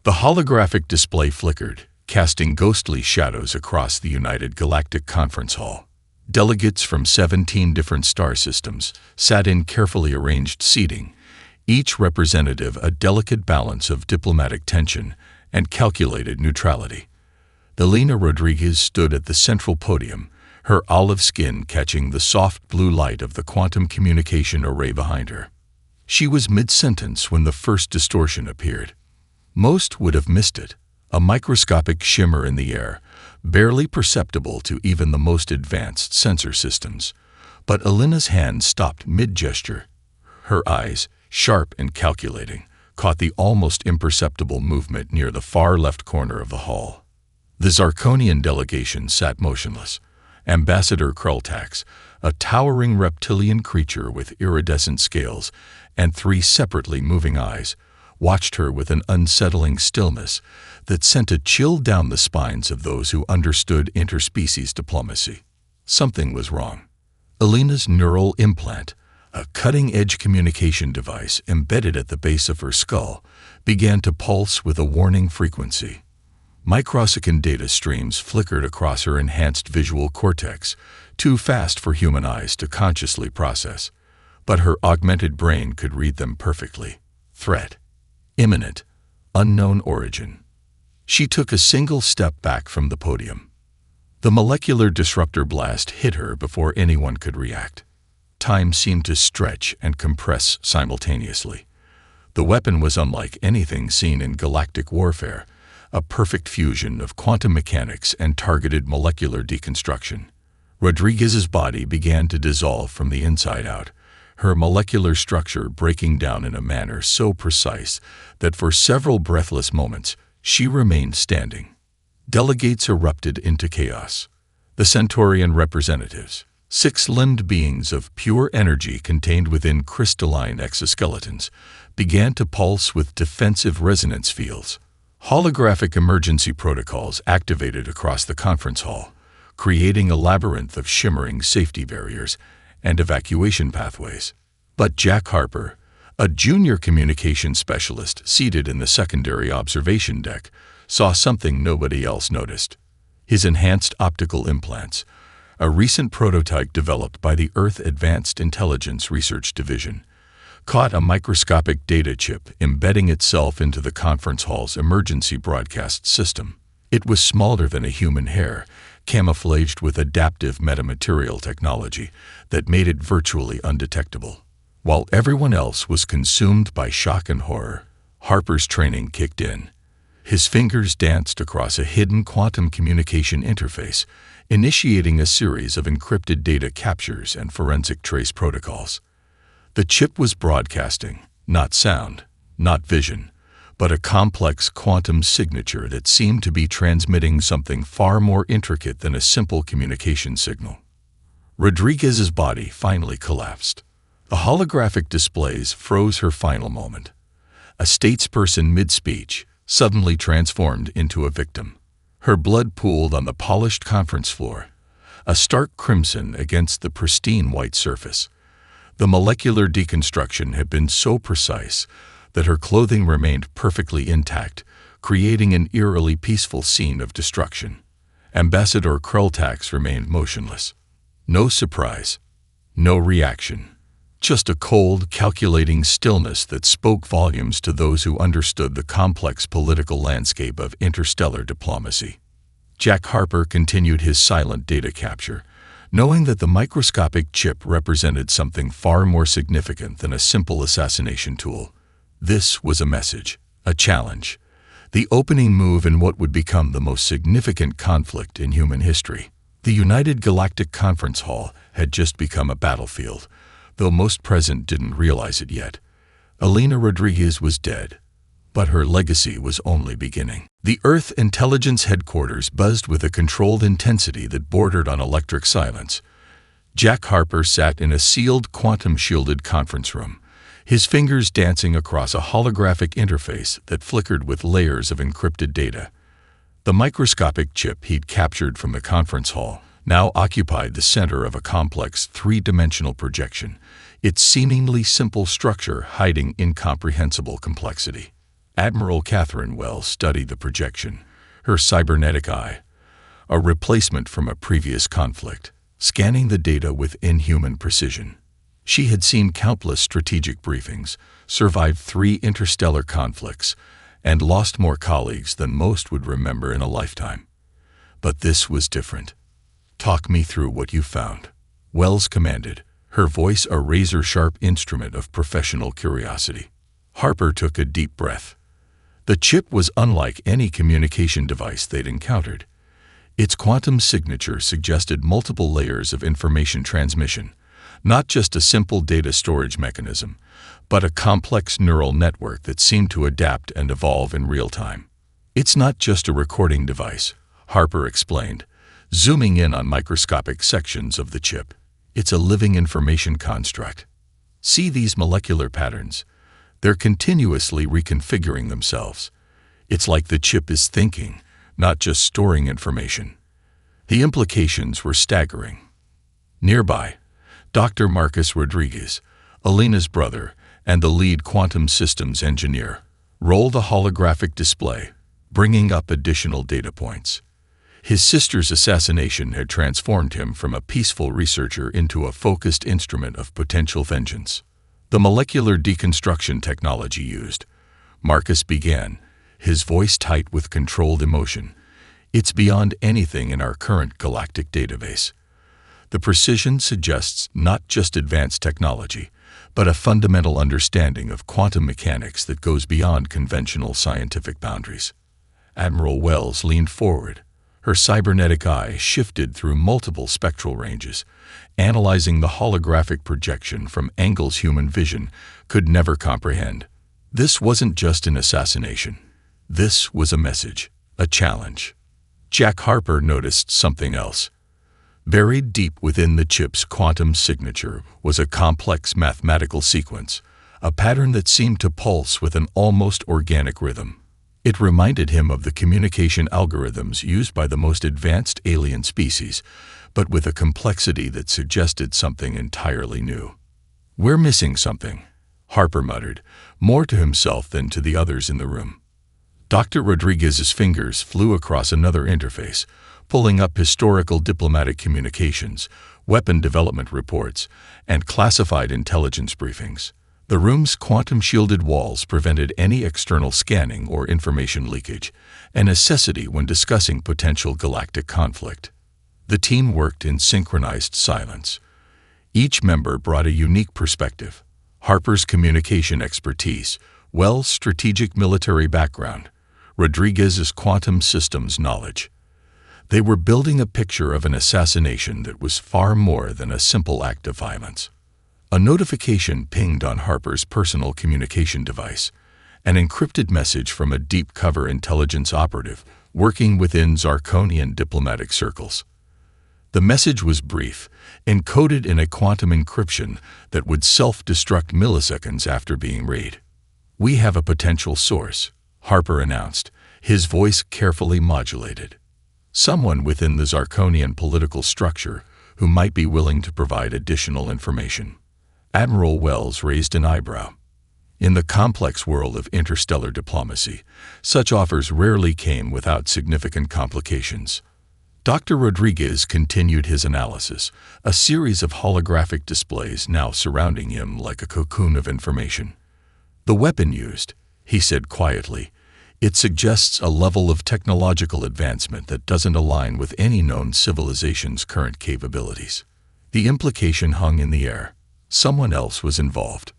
The holographic display flickered, casting ghostly shadows across the United Galactic Conference Hall. Delegates from 17 different star systems sat in carefully arranged seating, each representative a delicate balance of diplomatic tension and calculated neutrality. Elena Rodriguez stood at the central podium, her olive skin catching the soft blue light of the quantum communication array behind her. She was mid-sentence when the first distortion appeared. Most would have missed it, a microscopic shimmer in the air, barely perceptible to even the most advanced sensor systems. But Elena's hand stopped mid-gesture. Her eyes, sharp and calculating, caught the almost imperceptible movement near the far left corner of the hall. The Zarkonian delegation sat motionless. Ambassador Krultax, a towering reptilian creature with iridescent scales and 3 separately moving eyes, watched her with an unsettling stillness that sent a chill down the spines of those who understood interspecies diplomacy. Something was wrong. Elena's neural implant, a cutting-edge communication device embedded at the base of her skull, began to pulse with a warning frequency. Microsecond data streams flickered across her enhanced visual cortex, too fast for human eyes to consciously process. But her augmented brain could read them perfectly. Threat. Imminent. Unknown origin. She took a single step back from the podium. The molecular disruptor blast hit her before anyone could react. Time seemed to stretch and compress simultaneously. The weapon was unlike anything seen in galactic warfare, a perfect fusion of quantum mechanics and targeted molecular deconstruction. Rodriguez's body began to dissolve from the inside out, her molecular structure breaking down in a manner so precise that for several breathless moments she remained standing. Delegates erupted into chaos. The Centaurian representatives, 6-limbed beings of pure energy contained within crystalline exoskeletons, began to pulse with defensive resonance fields. Holographic emergency protocols activated across the conference hall, creating a labyrinth of shimmering safety barriers and evacuation pathways. But Jack Harper, a junior communication specialist seated in the secondary observation deck, saw something nobody else noticed. His enhanced optical implants, a recent prototype developed by the Earth Advanced Intelligence Research Division, caught a microscopic data chip embedding itself into the conference hall's emergency broadcast system. It was smaller than a human hair, camouflaged with adaptive metamaterial technology that made it virtually undetectable. While everyone else was consumed by shock and horror, Harper's training kicked in. His fingers danced across a hidden quantum communication interface, initiating a series of encrypted data captures and forensic trace protocols. The chip was broadcasting, not sound, not vision, but a complex quantum signature that seemed to be transmitting something far more intricate than a simple communication signal. Rodriguez's body finally collapsed. The holographic displays froze her final moment. A statesperson mid-speech, suddenly transformed into a victim. Her blood pooled on the polished conference floor, a stark crimson against the pristine white surface. The molecular deconstruction had been so precise that her clothing remained perfectly intact, creating an eerily peaceful scene of destruction. Ambassador Krultax remained motionless. No surprise, no reaction. Just a cold, calculating stillness that spoke volumes to those who understood the complex political landscape of interstellar diplomacy. Jack Harper continued his silent data capture, knowing that the microscopic chip represented something far more significant than a simple assassination tool. This was a message, a challenge, the opening move in what would become the most significant conflict in human history. The United Galactic Conference Hall had just become a battlefield, though most present didn't realize it yet. Elena Rodriguez was dead, but her legacy was only beginning. The Earth Intelligence Headquarters buzzed with a controlled intensity that bordered on electric silence. Jack Harper sat in a sealed, quantum-shielded conference room, his fingers dancing across a holographic interface that flickered with layers of encrypted data. The microscopic chip he'd captured from the conference hall now occupied the center of a complex three-dimensional projection, its seemingly simple structure hiding incomprehensible complexity. Admiral Catherine Wells studied the projection, her cybernetic eye, a replacement from a previous conflict, scanning the data with inhuman precision. She had seen countless strategic briefings, survived 3 interstellar conflicts, and lost more colleagues than most would remember in a lifetime. But this was different. "Talk me through what you found," Wells commanded, her voice a razor-sharp instrument of professional curiosity. Harper took a deep breath. The chip was unlike any communication device they'd encountered. Its quantum signature suggested multiple layers of information transmission, not just a simple data storage mechanism, but a complex neural network that seemed to adapt and evolve in real time. "It's not just a recording device," Harper explained, zooming in on microscopic sections of the chip. "It's a living information construct. See these molecular patterns? They're continuously reconfiguring themselves. It's like the chip is thinking, not just storing information." The implications were staggering. Nearby, Dr. Marcus Rodriguez, Alina's brother and the lead quantum systems engineer, rolled a holographic display, bringing up additional data points. His sister's assassination had transformed him from a peaceful researcher into a focused instrument of potential vengeance. "The molecular deconstruction technology used," Marcus began, his voice tight with controlled emotion. "It's beyond anything in our current galactic database. The precision suggests not just advanced technology, but a fundamental understanding of quantum mechanics that goes beyond conventional scientific boundaries." Admiral Wells leaned forward. Her cybernetic eye shifted through multiple spectral ranges, analyzing the holographic projection from angles human vision could never comprehend. This wasn't just an assassination. This was a message, a challenge. Jack Harper noticed something else. Buried deep within the chip's quantum signature was a complex mathematical sequence, a pattern that seemed to pulse with an almost organic rhythm. It reminded him of the communication algorithms used by the most advanced alien species, but with a complexity that suggested something entirely new. "We're missing something," Harper muttered, more to himself than to the others in the room. Dr. Rodriguez's fingers flew across another interface, pulling up historical diplomatic communications, weapon development reports, and classified intelligence briefings. The room's quantum-shielded walls prevented any external scanning or information leakage, a necessity when discussing potential galactic conflict. The team worked in synchronized silence. Each member brought a unique perspective: Harper's communication expertise, Wells' strategic military background, Rodriguez's quantum systems knowledge. They were building a picture of an assassination that was far more than a simple act of violence. A notification pinged on Harper's personal communication device, an encrypted message from a deep-cover intelligence operative working within Zarkonian diplomatic circles. The message was brief, encoded in a quantum encryption that would self-destruct milliseconds after being read. "We have a potential source," Harper announced, his voice carefully modulated. "Someone within the Zarkonian political structure who might be willing to provide additional information." Admiral Wells raised an eyebrow. In the complex world of interstellar diplomacy, such offers rarely came without significant complications. Dr. Rodriguez continued his analysis, a series of holographic displays now surrounding him like a cocoon of information. "The weapon used," he said quietly, "it suggests a level of technological advancement that doesn't align with any known civilization's current capabilities." The implication hung in the air. Someone else was involved.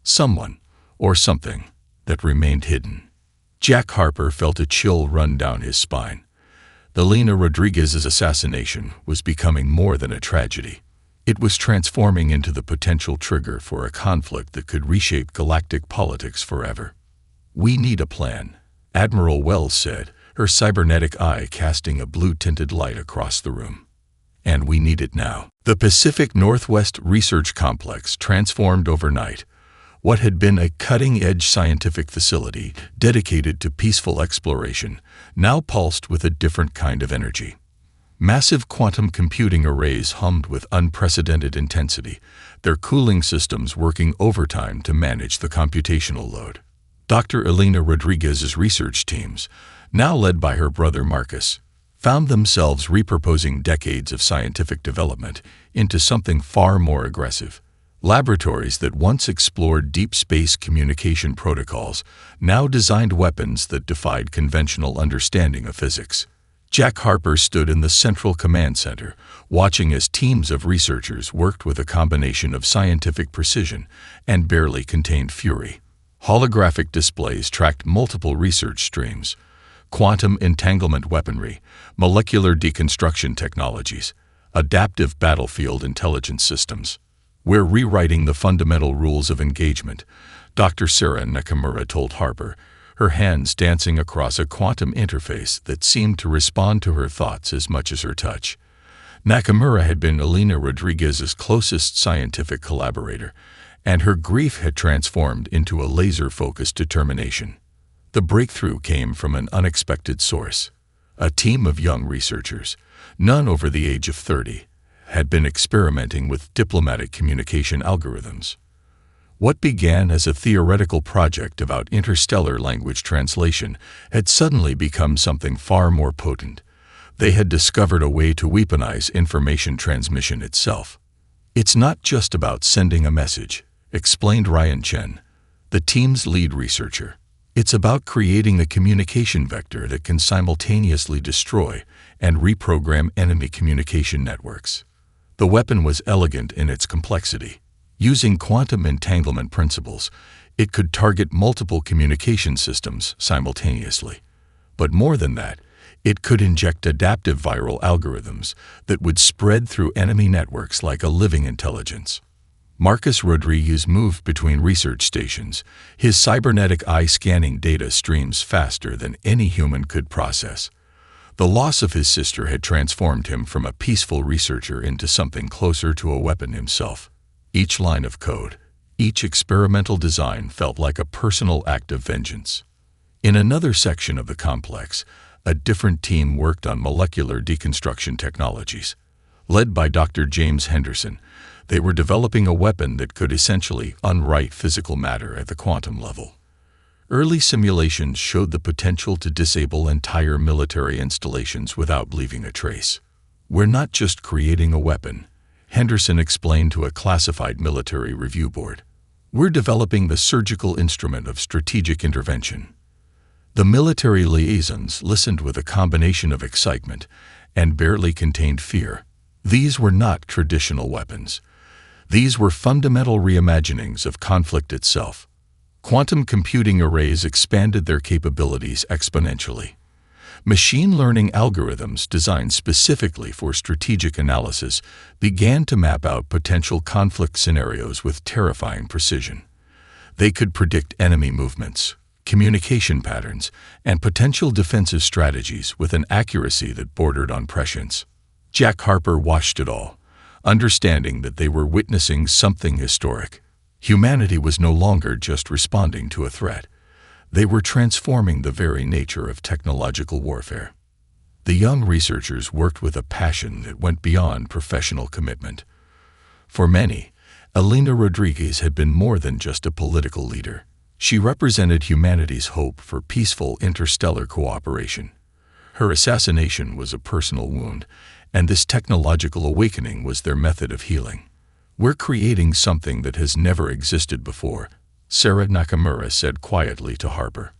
Someone, or something, that remained hidden. Jack Harper felt a chill run down his spine. Alina Rodriguez's assassination was becoming more than a tragedy. It was transforming into the potential trigger for a conflict that could reshape galactic politics forever. "We need a plan," Admiral Wells said, her cybernetic eye casting a blue-tinted light across the room. "And we need it now." The Pacific Northwest Research Complex transformed overnight. What had been a cutting-edge scientific facility dedicated to peaceful exploration now pulsed with a different kind of energy. Massive quantum computing arrays hummed with unprecedented intensity, their cooling systems working overtime to manage the computational load. Dr. Elena Rodriguez's research teams, now led by her brother Marcus, found themselves repurposing decades of scientific development into something far more aggressive. Laboratories that once explored deep space communication protocols now designed weapons that defied conventional understanding of physics. Jack Harper stood in the central command center, watching as teams of researchers worked with a combination of scientific precision and barely contained fury. Holographic displays tracked multiple research streams: quantum entanglement weaponry, molecular deconstruction technologies, adaptive battlefield intelligence systems. "We're rewriting the fundamental rules of engagement," Dr. Sarah Nakamura told Harper, her hands dancing across a quantum interface that seemed to respond to her thoughts as much as her touch. Nakamura had been Elena Rodriguez's closest scientific collaborator, and her grief had transformed into a laser-focused determination. The breakthrough came from an unexpected source. A team of young researchers, none over the age of 30, had been experimenting with diplomatic communication algorithms. What began as a theoretical project about interstellar language translation had suddenly become something far more potent. They had discovered a way to weaponize information transmission itself. "It's not just about sending a message," explained Ryan Chen, the team's lead researcher. "It's about creating a communication vector that can simultaneously destroy and reprogram enemy communication networks." The weapon was elegant in its complexity. Using quantum entanglement principles, it could target multiple communication systems simultaneously. But more than that, it could inject adaptive viral algorithms that would spread through enemy networks like a living intelligence. Marcus Rodriguez moved between research stations, his cybernetic eye scanning data streams faster than any human could process. The loss of his sister had transformed him from a peaceful researcher into something closer to a weapon himself. Each line of code, each experimental design felt like a personal act of vengeance. In another section of the complex, a different team worked on molecular deconstruction technologies. Led by Dr. James Henderson, they were developing a weapon that could essentially unwrite physical matter at the quantum level. Early simulations showed the potential to disable entire military installations without leaving a trace. "We're not just creating a weapon," Henderson explained to a classified military review board. "We're developing the surgical instrument of strategic intervention." The military liaisons listened with a combination of excitement and barely contained fear. These were not traditional weapons. These were fundamental reimaginings of conflict itself. Quantum computing arrays expanded their capabilities exponentially. Machine learning algorithms designed specifically for strategic analysis began to map out potential conflict scenarios with terrifying precision. They could predict enemy movements, communication patterns, and potential defensive strategies with an accuracy that bordered on prescience. Jack Harper watched it all, understanding that they were witnessing something historic. Humanity was no longer just responding to a threat. They were transforming the very nature of technological warfare. The young researchers worked with a passion that went beyond professional commitment. For many, Elena Rodriguez had been more than just a political leader. She represented humanity's hope for peaceful interstellar cooperation. Her assassination was a personal wound, and this technological awakening was their method of healing. "We're creating something that has never existed before," Sarah Nakamura said quietly to Harper.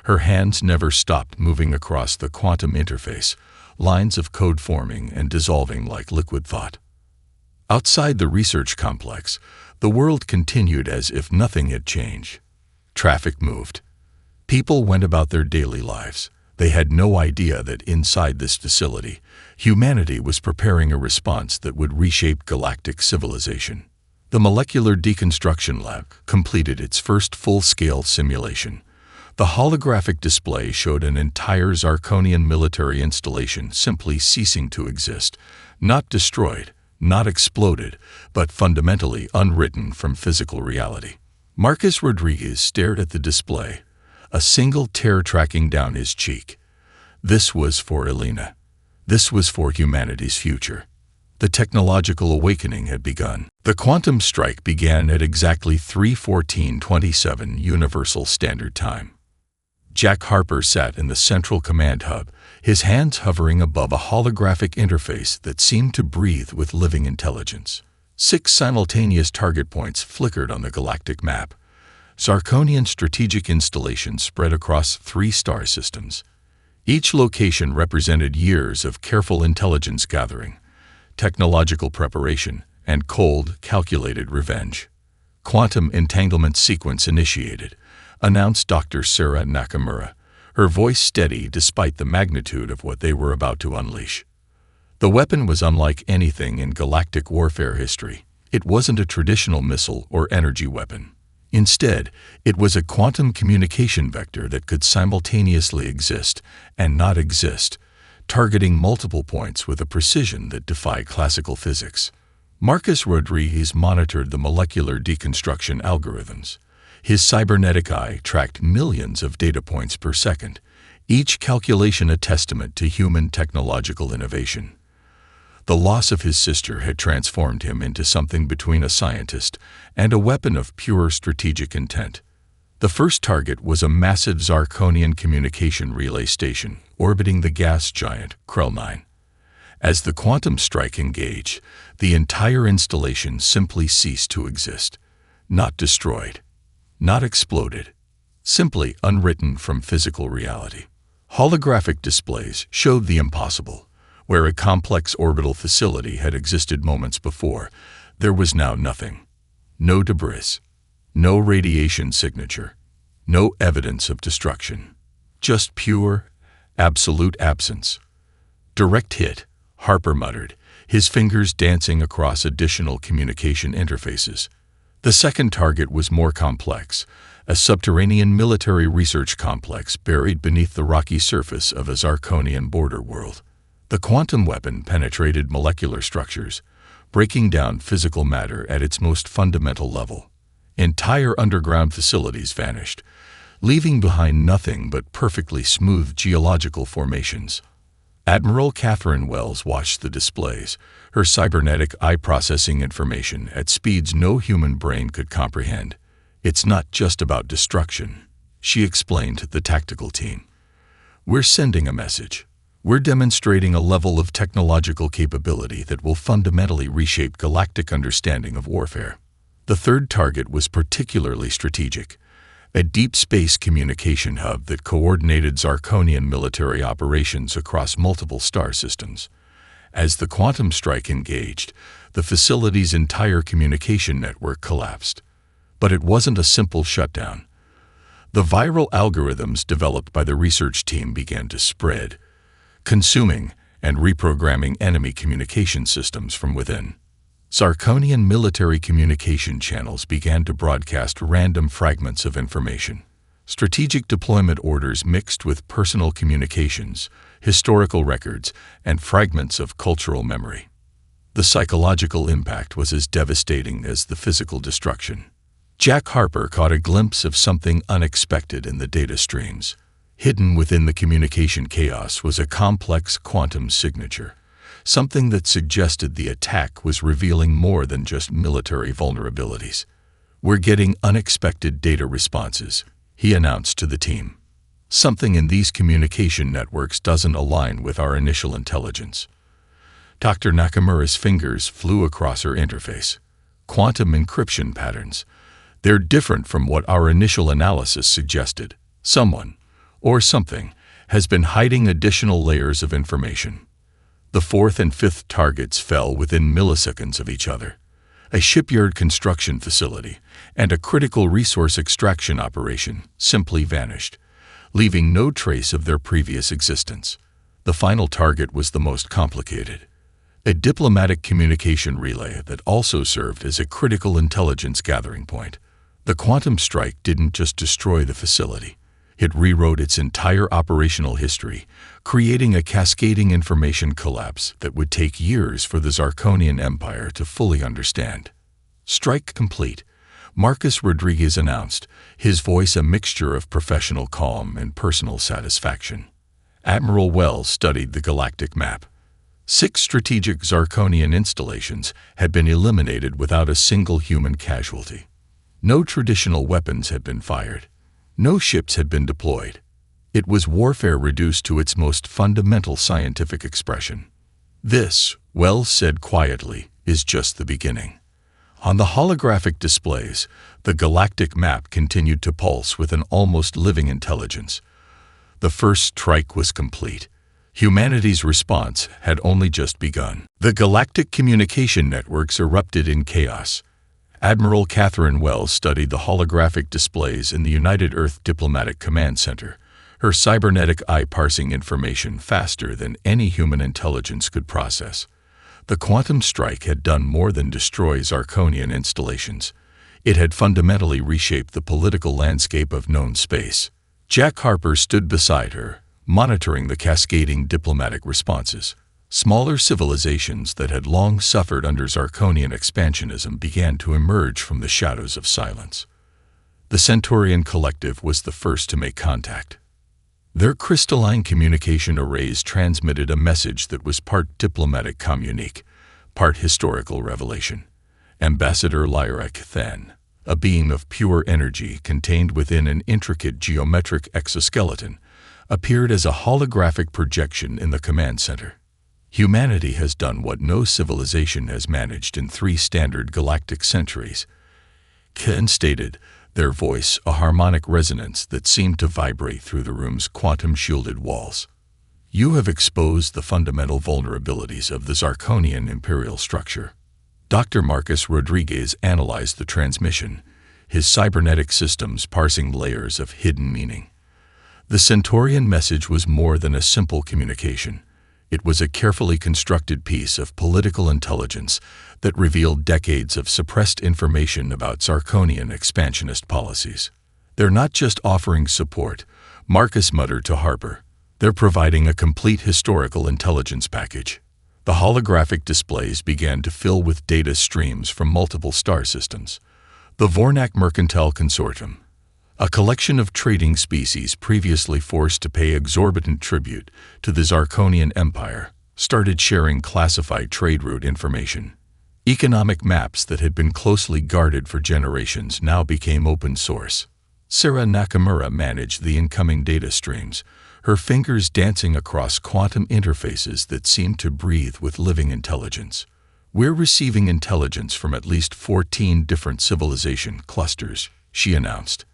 Her hands never stopped moving across the quantum interface, lines of code forming and dissolving like liquid thought. Outside the research complex, the world continued as if nothing had changed. Traffic moved. People went about their daily lives. They had no idea that inside this facility, humanity was preparing a response that would reshape galactic civilization. The Molecular Deconstruction Lab completed its first full-scale simulation. The holographic display showed an entire Zarkonian military installation simply ceasing to exist, not destroyed, not exploded, but fundamentally unwritten from physical reality. Marcus Rodriguez stared at the display, a single tear tracking down his cheek. This was for Elena. This was for humanity's future. The technological awakening had begun. The quantum strike began at exactly 3:14:27 Universal Standard Time. Jack Harper sat in the central command hub, his hands hovering above a holographic interface that seemed to breathe with living intelligence. 6 simultaneous target points flickered on the galactic map. Zarkonian strategic installations spread across 3 star systems. Each location represented years of careful intelligence gathering, technological preparation, and cold, calculated revenge. Quantum entanglement sequence initiated, announced Dr. Sarah Nakamura, her voice steady despite the magnitude of what they were about to unleash. The weapon was unlike anything in galactic warfare history. It wasn't a traditional missile or energy weapon. Instead, it was a quantum communication vector that could simultaneously exist and not exist, targeting multiple points with a precision that defied classical physics. Marcus Rodriguez monitored the molecular deconstruction algorithms. His cybernetic eye tracked millions of data points per second, each calculation a testament to human technological innovation. The loss of his sister had transformed him into something between a scientist and a weapon of pure strategic intent. The first target was a massive Zarkonian communication relay station orbiting the gas giant Krell 9. As the quantum strike engaged, the entire installation simply ceased to exist, not destroyed, not exploded, simply unwritten from physical reality. Holographic displays showed the impossible. Where a complex orbital facility had existed moments before, there was now nothing. No debris, no radiation signature, no evidence of destruction. Just pure, absolute absence. Direct hit, Harper muttered, his fingers dancing across additional communication interfaces. The second target was more complex, a subterranean military research complex buried beneath the rocky surface of a Zarkonian border world. The quantum weapon penetrated molecular structures, breaking down physical matter at its most fundamental level. Entire underground facilities vanished, leaving behind nothing but perfectly smooth geological formations. Admiral Catherine Wells watched the displays, her cybernetic eye processing information at speeds no human brain could comprehend. "It's not just about destruction," she explained to the tactical team. "We're sending a message. We're demonstrating a level of technological capability that will fundamentally reshape galactic understanding of warfare." The third target was particularly strategic, a deep space communication hub that coordinated Zarkonian military operations across multiple star systems. As the quantum strike engaged, the facility's entire communication network collapsed. But it wasn't a simple shutdown. The viral algorithms developed by the research team began to spread, consuming and reprogramming enemy communication systems from within. Zarkonian military communication channels began to broadcast random fragments of information. Strategic deployment orders mixed with personal communications, historical records, and fragments of cultural memory. The psychological impact was as devastating as the physical destruction. Jack Harper caught a glimpse of something unexpected in the data streams. Hidden within the communication chaos was a complex quantum signature, something that suggested the attack was revealing more than just military vulnerabilities. "We're getting unexpected data responses," he announced to the team. "Something in these communication networks doesn't align with our initial intelligence." Dr. Nakamura's fingers flew across her interface. "Quantum encryption patterns. They're different from what our initial analysis suggested. Someone, or something, has been hiding additional layers of information." The fourth and fifth targets fell within milliseconds of each other. A shipyard construction facility and a critical resource extraction operation simply vanished, leaving no trace of their previous existence. The final target was the most complicated. A diplomatic communication relay that also served as a critical intelligence gathering point. The quantum strike didn't just destroy the facility. It rewrote its entire operational history, creating a cascading information collapse that would take years for the Zarkonian Empire to fully understand. "Strike complete," Marcus Rodriguez announced, his voice a mixture of professional calm and personal satisfaction. Admiral Wells studied the galactic map. 6 strategic Zarkonian installations had been eliminated without a single human casualty. No traditional weapons had been fired. No ships had been deployed. It was warfare reduced to its most fundamental scientific expression. This, Wells said quietly, is just the beginning. On the holographic displays, the galactic map continued to pulse with an almost living intelligence. The first strike was complete. Humanity's response had only just begun. The galactic communication networks erupted in chaos. Admiral Catherine Wells studied the holographic displays in the United Earth Diplomatic Command Center, her cybernetic eye parsing information faster than any human intelligence could process. The quantum strike had done more than destroy Zarkonian installations. It had fundamentally reshaped the political landscape of known space. Jack Harper stood beside her, monitoring the cascading diplomatic responses. Smaller civilizations that had long suffered under Zarkonian expansionism began to emerge from the shadows of silence. The Centaurian Collective was the first to make contact. Their crystalline communication arrays transmitted a message that was part diplomatic communique, part historical revelation. Ambassador Lyra Cathan, a being of pure energy contained within an intricate geometric exoskeleton, appeared as a holographic projection in the command center. Humanity has done what no civilization has managed in 3 standard galactic centuries. Cathan stated, their voice a harmonic resonance that seemed to vibrate through the room's quantum-shielded walls. You have exposed the fundamental vulnerabilities of the Zarkonian imperial structure. Dr. Marcus Rodriguez analyzed the transmission, his cybernetic systems parsing layers of hidden meaning. The Centaurian message was more than a simple communication. It was a carefully constructed piece of political intelligence that revealed decades of suppressed information about Zarkonian expansionist policies. They're not just offering support, Marcus muttered to Harper. They're providing a complete historical intelligence package. The holographic displays began to fill with data streams from multiple star systems. The Vornak Mercantile Consortium, a collection of trading species previously forced to pay exorbitant tribute to the Zarkonian Empire, started sharing classified trade route information. Economic maps that had been closely guarded for generations now became open source. Sarah Nakamura managed the incoming data streams, her fingers dancing across quantum interfaces that seemed to breathe with living intelligence. We're receiving intelligence from at least 14 different civilization clusters, she announced.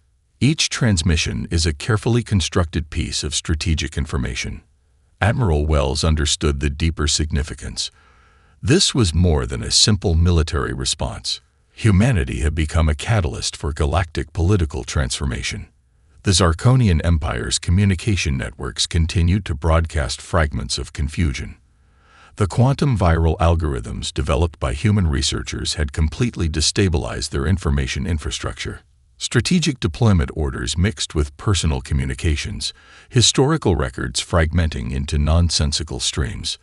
Each transmission is a carefully constructed piece of strategic information. Admiral Wells understood the deeper significance. This was more than a simple military response. Humanity had become a catalyst for galactic political transformation. The Zarkonian Empire's communication networks continued to broadcast fragments of confusion. The quantum viral algorithms developed by human researchers had completely destabilized their information infrastructure. Strategic deployment orders mixed with personal communications, historical records fragmenting into nonsensical streams.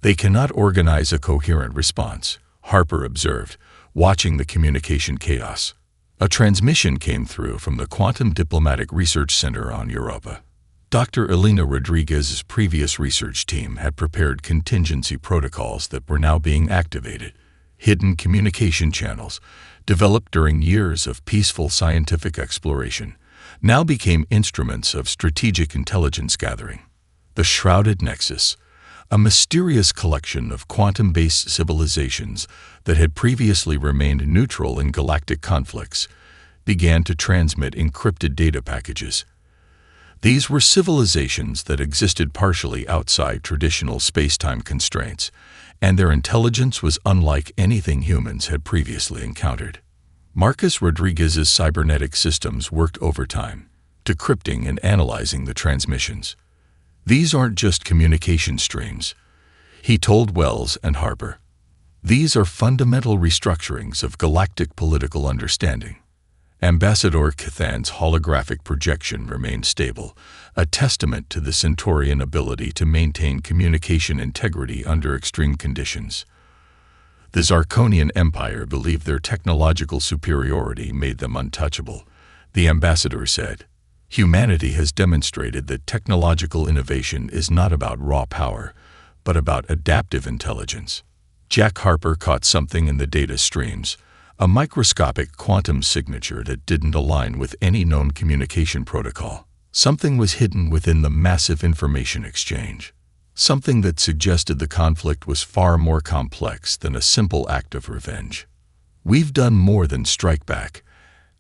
They cannot organize a coherent response, Harper observed, watching the communication chaos. A transmission came through from the Quantum Diplomatic Research Center on Europa. Dr. Elena Rodriguez's previous research team had prepared contingency protocols that were now being activated. Hidden communication channels, developed during years of peaceful scientific exploration, now became instruments of strategic intelligence gathering. The Shrouded Nexus, a mysterious collection of quantum-based civilizations that had previously remained neutral in galactic conflicts, began to transmit encrypted data packages. These were civilizations that existed partially outside traditional space-time constraints, and their intelligence was unlike anything humans had previously encountered. Marcus Rodriguez's cybernetic systems worked overtime, decrypting and analyzing the transmissions. These aren't just communication streams, he told Wells and Harper. These are fundamental restructurings of galactic political understanding. Ambassador Cathan's holographic projection remained stable, a testament to the Centaurian ability to maintain communication integrity under extreme conditions. The Zarkonian Empire believed their technological superiority made them untouchable, the ambassador said. Humanity has demonstrated that technological innovation is not about raw power, but about adaptive intelligence. Jack Harper caught something in the data streams, a microscopic quantum signature that didn't align with any known communication protocol. Something was hidden within the massive information exchange. Something that suggested the conflict was far more complex than a simple act of revenge. "We've done more than strike back,"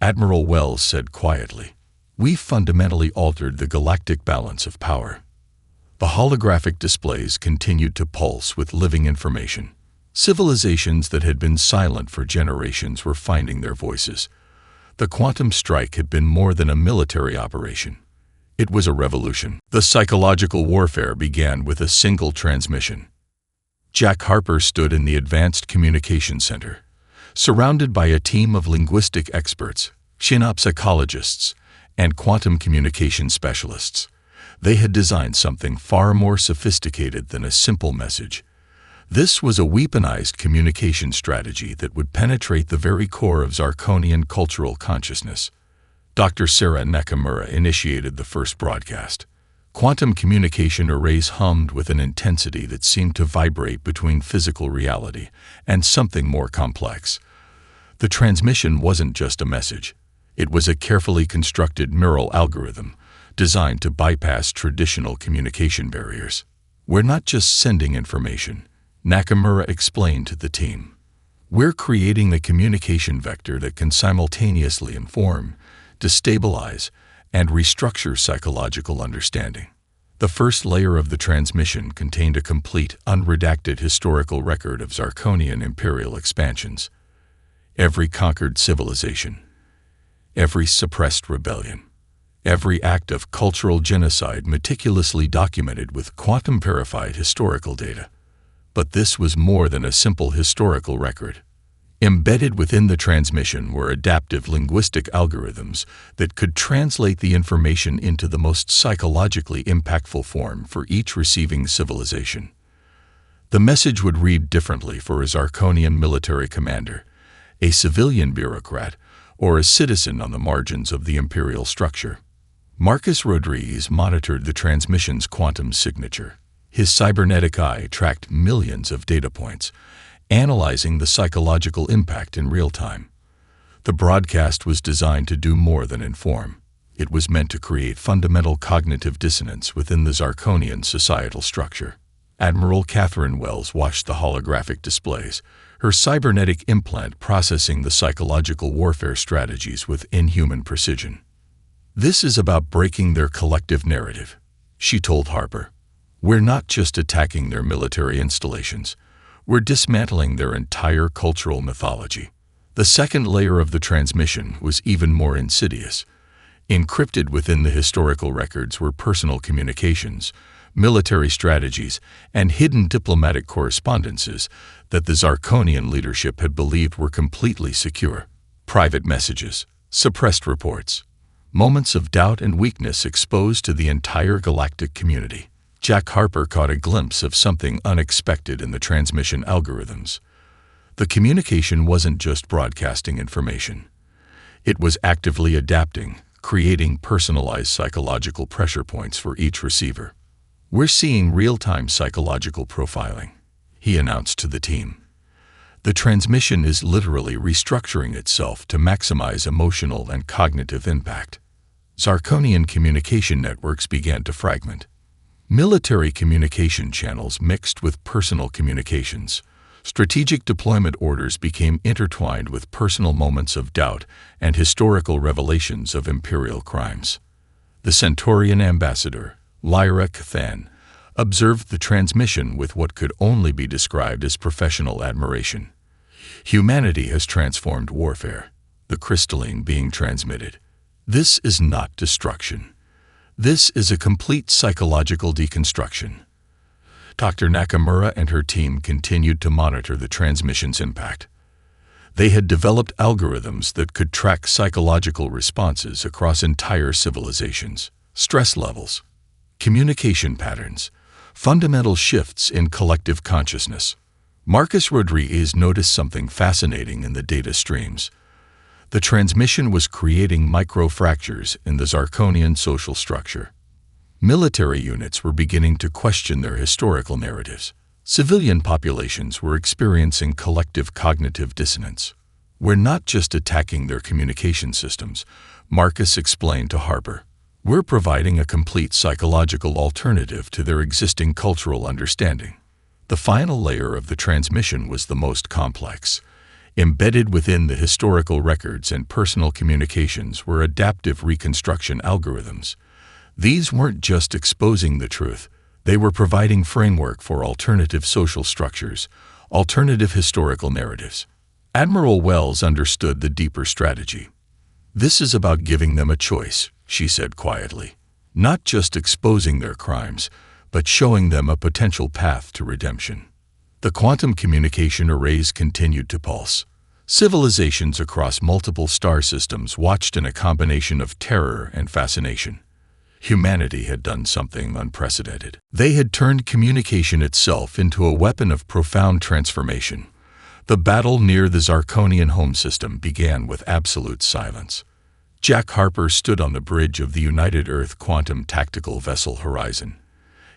Admiral Wells said quietly. "We've fundamentally altered the galactic balance of power." The holographic displays continued to pulse with living information. Civilizations that had been silent for generations were finding their voices. The quantum strike had been more than a military operation. It was a revolution. The psychological warfare began with a single transmission. Jack Harper stood in the Advanced Communication Center, surrounded by a team of linguistic experts, synapsologists, and quantum communication specialists. They had designed something far more sophisticated than a simple message. This was a weaponized communication strategy that would penetrate the very core of Zarkonian cultural consciousness. Dr. Sarah Nakamura initiated the first broadcast. Quantum communication arrays hummed with an intensity that seemed to vibrate between physical reality and something more complex. The transmission wasn't just a message. It was a carefully constructed neural algorithm designed to bypass traditional communication barriers. "We're not just sending information," Nakamura explained to the team. "We're creating the communication vector that can simultaneously inform, destabilize, and restructure psychological understanding." The first layer of the transmission contained a complete, unredacted historical record of Zarkonian imperial expansions. Every conquered civilization, every suppressed rebellion, every act of cultural genocide meticulously documented with quantum-verified historical data. But this was more than a simple historical record. Embedded within the transmission were adaptive linguistic algorithms that could translate the information into the most psychologically impactful form for each receiving civilization. The message would read differently for a Zarkonian military commander, a civilian bureaucrat, or a citizen on the margins of the imperial structure. Marcus Rodriguez monitored the transmission's quantum signature. His cybernetic eye tracked millions of data points, analyzing the psychological impact in real time. The broadcast was designed to do more than inform. It was meant to create fundamental cognitive dissonance within the Zarkonian societal structure. Admiral Catherine Wells watched the holographic displays, her cybernetic implant processing the psychological warfare strategies with inhuman precision. "This is about breaking their collective narrative," she told Harper. "We're not just attacking their military installations. We're dismantling their entire cultural mythology." The second layer of the transmission was even more insidious. Encrypted within the historical records were personal communications, military strategies, and hidden diplomatic correspondences that the Zarkonian leadership had believed were completely secure. Private messages, suppressed reports, moments of doubt and weakness exposed to the entire galactic community. Jack Harper caught a glimpse of something unexpected in the transmission algorithms. The communication wasn't just broadcasting information. It was actively adapting, creating personalized psychological pressure points for each receiver. "We're seeing real-time psychological profiling," he announced to the team. "The transmission is literally restructuring itself to maximize emotional and cognitive impact." Zarkonian communication networks began to fragment. Military communication channels mixed with personal communications. Strategic deployment orders became intertwined with personal moments of doubt and historical revelations of imperial crimes. The Centaurian ambassador, Lyra Cathan, observed the transmission with what could only be described as professional admiration. "Humanity has transformed warfare, the crystalline being transmitted. This is not destruction. This is a complete psychological deconstruction." Dr. Nakamura and her team continued to monitor the transmission's impact. They had developed algorithms that could track psychological responses across entire civilizations, stress levels, communication patterns, fundamental shifts in collective consciousness. Marcus Rodriguez noticed something fascinating in the data streams. The transmission was creating micro-fractures in the Zarkonian social structure. Military units were beginning to question their historical narratives. Civilian populations were experiencing collective cognitive dissonance. "We're not just attacking their communication systems," Marcus explained to Harper. "We're providing a complete psychological alternative to their existing cultural understanding." The final layer of the transmission was the most complex. Embedded within the historical records and personal communications were adaptive reconstruction algorithms. These weren't just exposing the truth, they were providing framework for alternative social structures, alternative historical narratives. Admiral Wells understood the deeper strategy. "This is about giving them a choice," she said quietly. "Not just exposing their crimes, but showing them a potential path to redemption." The quantum communication arrays continued to pulse. Civilizations across multiple star systems watched in a combination of terror and fascination. Humanity had done something unprecedented. They had turned communication itself into a weapon of profound transformation. The battle near the Zarkonian home system began with absolute silence. Jack Harper stood on the bridge of the United Earth Quantum Tactical Vessel Horizon,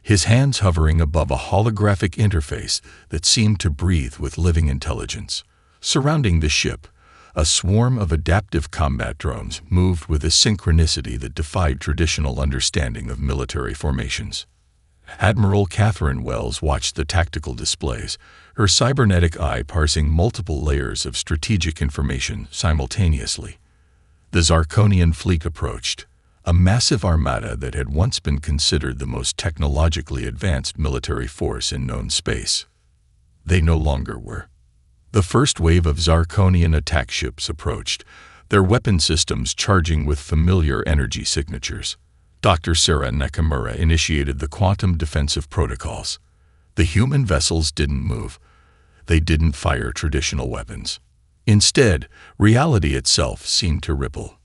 his hands hovering above a holographic interface that seemed to breathe with living intelligence. Surrounding the ship, a swarm of adaptive combat drones moved with a synchronicity that defied traditional understanding of military formations. Admiral Catherine Wells watched the tactical displays, her cybernetic eye parsing multiple layers of strategic information simultaneously. The Zarkonian fleet approached, a massive armada that had once been considered the most technologically advanced military force in known space. They no longer were. The first wave of Zarkonian attack ships approached, their weapon systems charging with familiar energy signatures. Dr. Sarah Nakamura initiated the quantum defensive protocols. The human vessels didn't move. They didn't fire traditional weapons. Instead, reality itself seemed to ripple.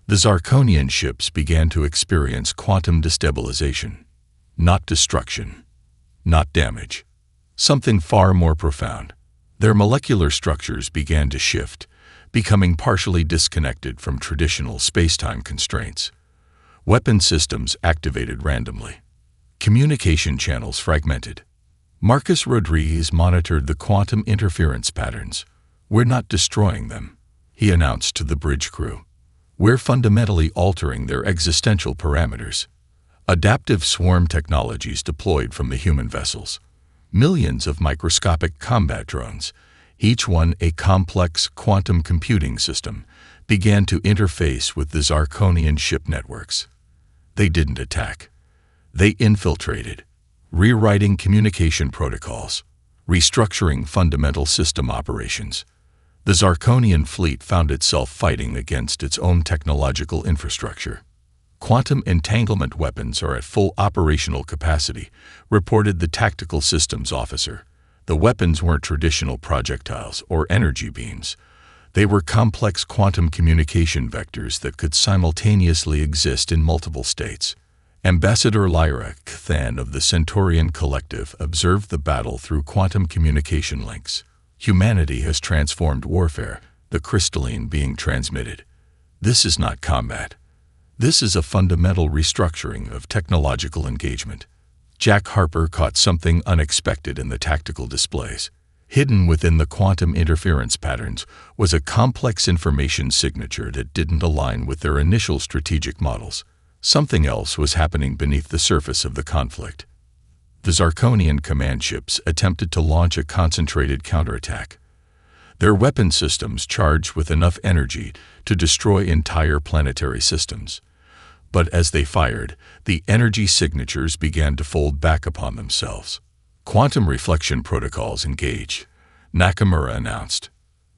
The Zarkonian ships began to experience quantum destabilization. Not destruction. Not damage. Something far more profound. Their molecular structures began to shift, becoming partially disconnected from traditional space-time constraints. Weapon systems activated randomly. Communication channels fragmented. Marcus Rodriguez monitored the quantum interference patterns. "We're not destroying them," he announced to the bridge crew. "We're fundamentally altering their existential parameters." Adaptive swarm technologies deployed from the human vessels. Millions of microscopic combat drones, each one a complex quantum computing system, began to interface with the Zarkonian ship networks. They didn't attack. They infiltrated, rewriting communication protocols, restructuring fundamental system operations. The Zarkonian fleet found itself fighting against its own technological infrastructure. "Quantum entanglement weapons are at full operational capacity," reported the tactical systems officer. The weapons weren't traditional projectiles or energy beams. They were complex quantum communication vectors that could simultaneously exist in multiple states. Ambassador Lyra Kthan of the Centaurian Collective observed the battle through quantum communication links. "Humanity has transformed warfare, the crystalline being transmitted. This is not combat. This is a fundamental restructuring of technological engagement." Jack Harper caught something unexpected in the tactical displays. Hidden within the quantum interference patterns was a complex information signature that didn't align with their initial strategic models. Something else was happening beneath the surface of the conflict. The Zarkonian command ships attempted to launch a concentrated counterattack. Their weapon systems charged with enough energy to destroy entire planetary systems. But as they fired, the energy signatures began to fold back upon themselves. "Quantum reflection protocols engaged," Nakamura announced.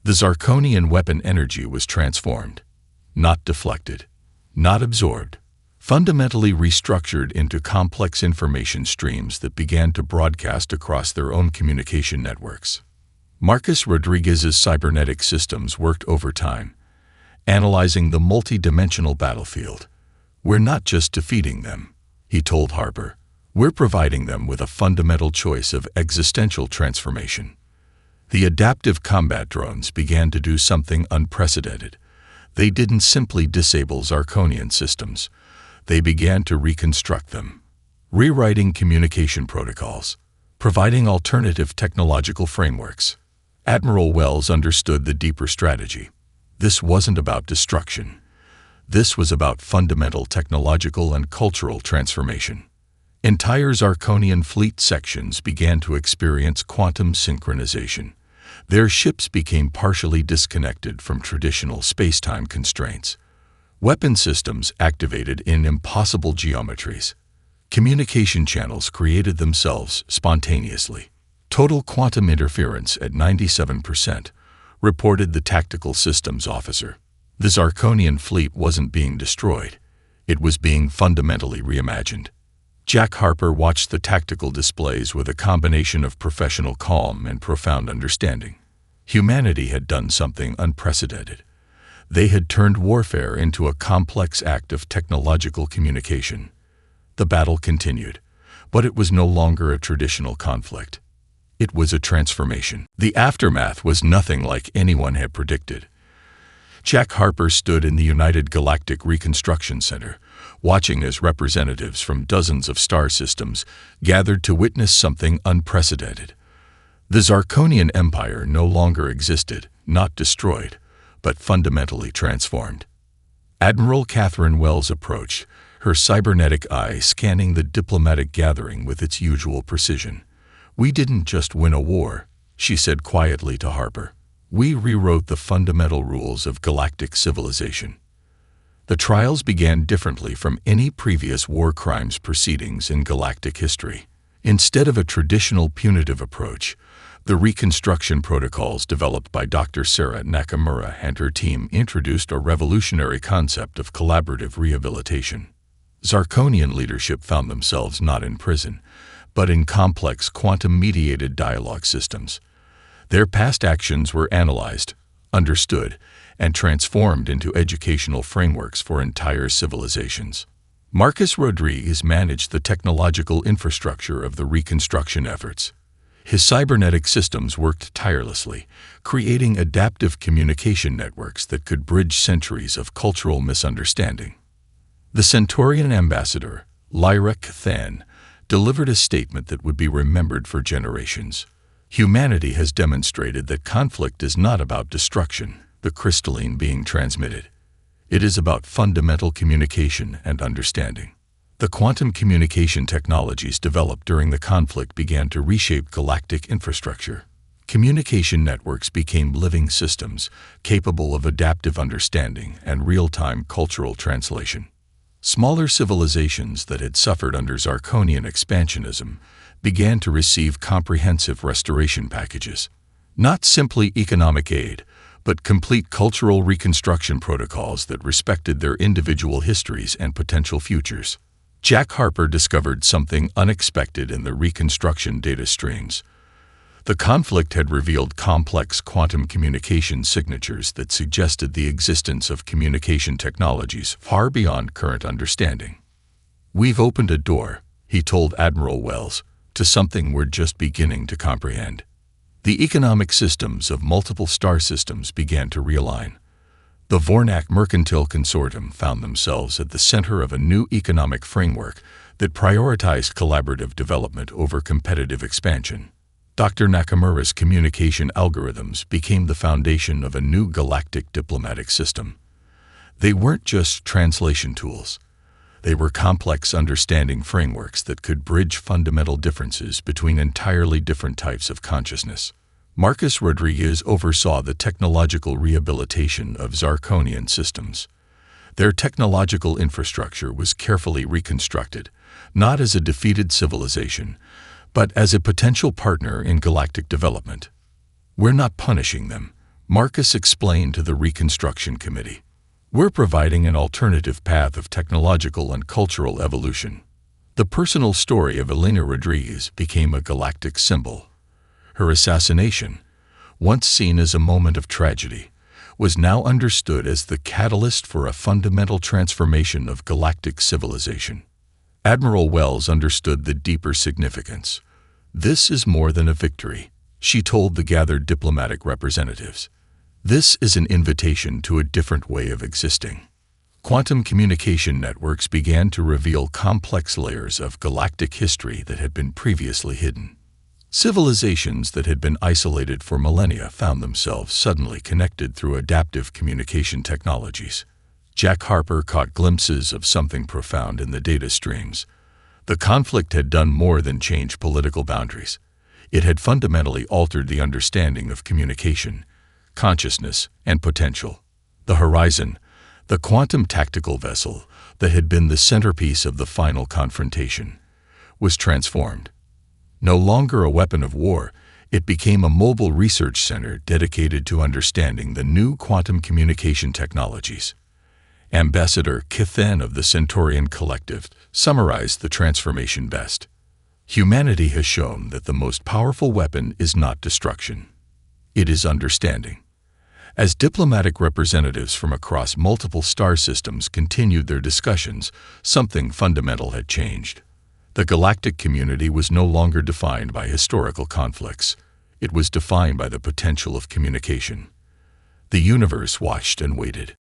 The Zarkonian weapon energy was transformed. Not deflected. Not absorbed. Fundamentally restructured into complex information streams that began to broadcast across their own communication networks. Marcus Rodriguez's cybernetic systems worked overtime, analyzing the multi-dimensional battlefield. "We're not just defeating them," he told Harper. "We're providing them with a fundamental choice of existential transformation." The adaptive combat drones began to do something unprecedented. They didn't simply disable Zarkonian systems. They began to reconstruct them, rewriting communication protocols, providing alternative technological frameworks. Admiral Wells understood the deeper strategy. This wasn't about destruction. This was about fundamental technological and cultural transformation. Entire Zarkonian fleet sections began to experience quantum synchronization. Their ships became partially disconnected from traditional space-time constraints. Weapon systems activated in impossible geometries. Communication channels created themselves spontaneously. Total quantum interference at 97%, reported the tactical systems officer. The Zarkonian fleet wasn't being destroyed. It was being fundamentally reimagined. Jack Harper watched the tactical displays with a combination of professional calm and profound understanding. Humanity had done something unprecedented. They had turned warfare into a complex act of technological communication. The battle continued, but it was no longer a traditional conflict. It was a transformation. The aftermath was nothing like anyone had predicted. Jack Harper stood in the United Galactic Reconstruction Center, watching as representatives from dozens of star systems gathered to witness something unprecedented. The Zarkonian Empire no longer existed, not destroyed, but fundamentally transformed. Admiral Catherine Wells approached, her cybernetic eye scanning the diplomatic gathering with its usual precision. "We didn't just win a war," she said quietly to Harper. "We rewrote the fundamental rules of galactic civilization." The trials began differently from any previous war crimes proceedings in galactic history. Instead of a traditional punitive approach, the reconstruction protocols developed by Dr. Sarah Nakamura and her team introduced a revolutionary concept of collaborative rehabilitation. Zarkonian leadership found themselves not in prison, but in complex quantum-mediated dialogue systems. Their past actions were analyzed, understood, and transformed into educational frameworks for entire civilizations. Marcus Rodriguez managed the technological infrastructure of the reconstruction efforts. His cybernetic systems worked tirelessly, creating adaptive communication networks that could bridge centuries of cultural misunderstanding. The Centaurian ambassador, Lyra Cathan, delivered a statement that would be remembered for generations. "Humanity has demonstrated that conflict is not about destruction, the crystalline being transmitted. It is about fundamental communication and understanding." The quantum communication technologies developed during the conflict began to reshape galactic infrastructure. Communication networks became living systems, capable of adaptive understanding and real-time cultural translation. Smaller civilizations that had suffered under Zarkonian expansionism began to receive comprehensive restoration packages. Not simply economic aid, but complete cultural reconstruction protocols that respected their individual histories and potential futures. Jack Harper discovered something unexpected in the reconstruction data streams. The conflict had revealed complex quantum communication signatures that suggested the existence of communication technologies far beyond current understanding. "We've opened a door," he told Admiral Wells, "to something we're just beginning to comprehend." The economic systems of multiple star systems began to realign. The Vornak Mercantile Consortium found themselves at the center of a new economic framework that prioritized collaborative development over competitive expansion. Dr. Nakamura's communication algorithms became the foundation of a new galactic diplomatic system. They weren't just translation tools. They were complex understanding frameworks that could bridge fundamental differences between entirely different types of consciousness. Marcus Rodriguez oversaw the technological rehabilitation of Zarkonian systems. Their technological infrastructure was carefully reconstructed, not as a defeated civilization, but as a potential partner in galactic development. "We're not punishing them," Marcus explained to the Reconstruction Committee. "We're providing an alternative path of technological and cultural evolution." The personal story of Elena Rodriguez became a galactic symbol. Her assassination, once seen as a moment of tragedy, was now understood as the catalyst for a fundamental transformation of galactic civilization. Admiral Wells understood the deeper significance. "This is more than a victory," she told the gathered diplomatic representatives. "This is an invitation to a different way of existing." Quantum communication networks began to reveal complex layers of galactic history that had been previously hidden. Civilizations that had been isolated for millennia found themselves suddenly connected through adaptive communication technologies. Jack Harper caught glimpses of something profound in the data streams. The conflict had done more than change political boundaries. It had fundamentally altered the understanding of communication, consciousness, and potential. The horizon, the quantum tactical vessel that had been the centerpiece of the final confrontation, was transformed. No longer a weapon of war, it became a mobile research center dedicated to understanding the new quantum communication technologies. Ambassador Kithen of the Centaurian Collective summarized the transformation best. Humanity has shown that the most powerful weapon is not destruction. It is understanding. As diplomatic representatives from across multiple star systems continued their discussions, something fundamental had changed. The galactic community was no longer defined by historical conflicts. It was defined by the potential of communication. The universe watched and waited.